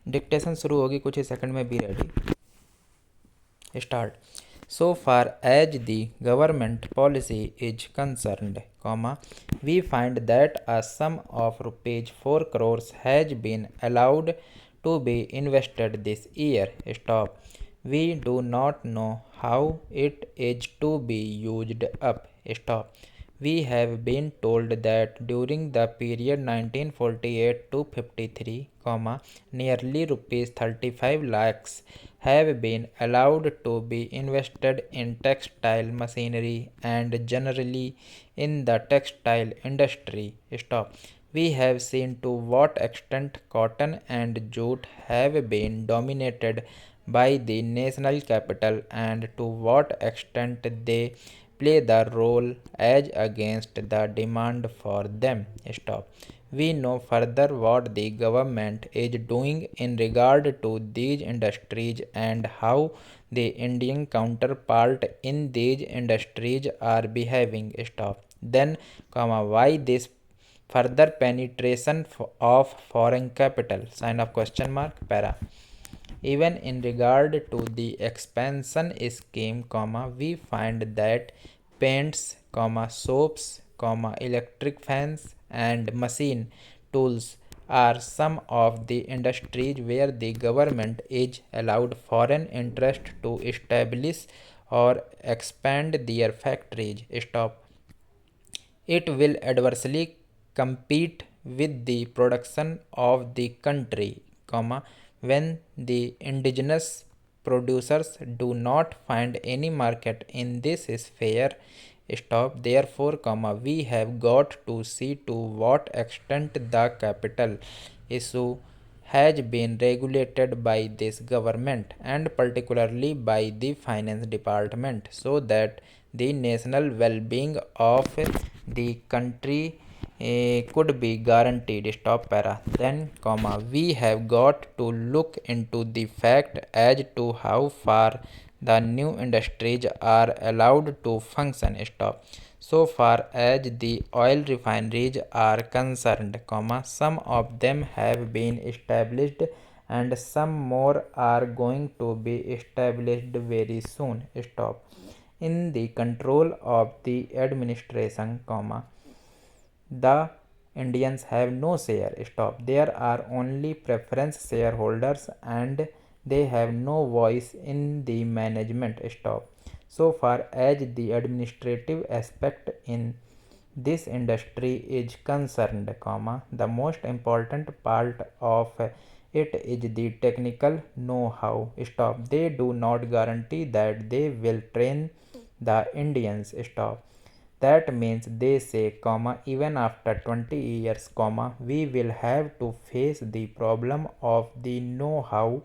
Dictation शुरू होगी कुछ ही सेकंड में, be ready, start. So far as the government policy is concerned, we find that a sum of rupees 4 crores has been allowed to be invested this year. Stop. We do not know how it is to be used up. Stop. We have been told that during the period 1948 to 53, nearly rupees 35 lakhs have been allowed to be invested in textile machinery and generally in the textile industry. Stop. We have seen to what extent cotton and jute have been dominated by the national capital and to what extent they play the role as against the demand for them. Stop. We know further what the government is doing in regard to these industries and how the Indian counterpart in these industries are behaving. Stop. Then, why this further penetration of foreign capital? Sign of question mark, para. Even in regard to the expansion scheme, we find that paints, soaps, electric fans and machine tools are some of the industries where the government is allowed foreign interest to establish or expand their factories. Stop. It will adversely compete with the production of the country, when the indigenous producers do not find any market in this sphere. Stop. Therefore, we have got to see to what extent the capital issue has been regulated by this government and particularly by the finance department so that the national well-being of the country could be guaranteed. Stop, para. Then, we have got to look into the fact as to how far the new industries are allowed to function. Stop. So far as the oil refineries are concerned, some of them have been established and some more are going to be established very soon. Stop. In the control of the administration, the Indians have no share. Stop. There are only preference shareholders and they have no voice in the management. Stop. So far as the administrative aspect in this industry is concerned, the most important part of it is the technical know-how. Stop. They do not guarantee that they will train the Indians. Stop. That means they say, even after 20 years, we will have to face the problem of the know-how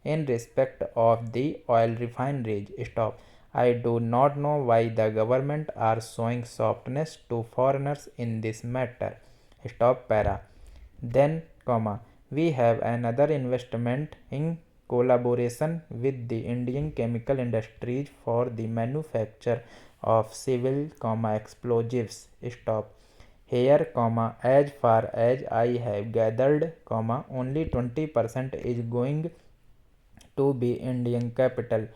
in respect of the oil refineries. Stop. I do not know why the government are showing softness to foreigners in this matter. Stop, para. Then, we have another investment in collaboration with the Indian chemical industries for the manufacture of civil, explosives. Stop. Here, as far as I have gathered, only 20% is going to be Indian capital.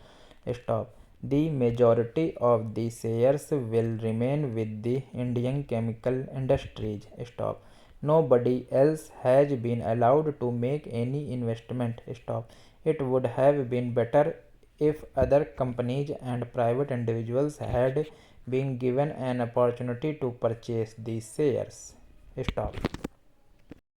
Stop. The majority of the shares will remain with the Indian chemical industries. Stop. Nobody else has been allowed to make any investment. Stop. It would have been better if other companies and private individuals had been given an opportunity to purchase these shares. Stop.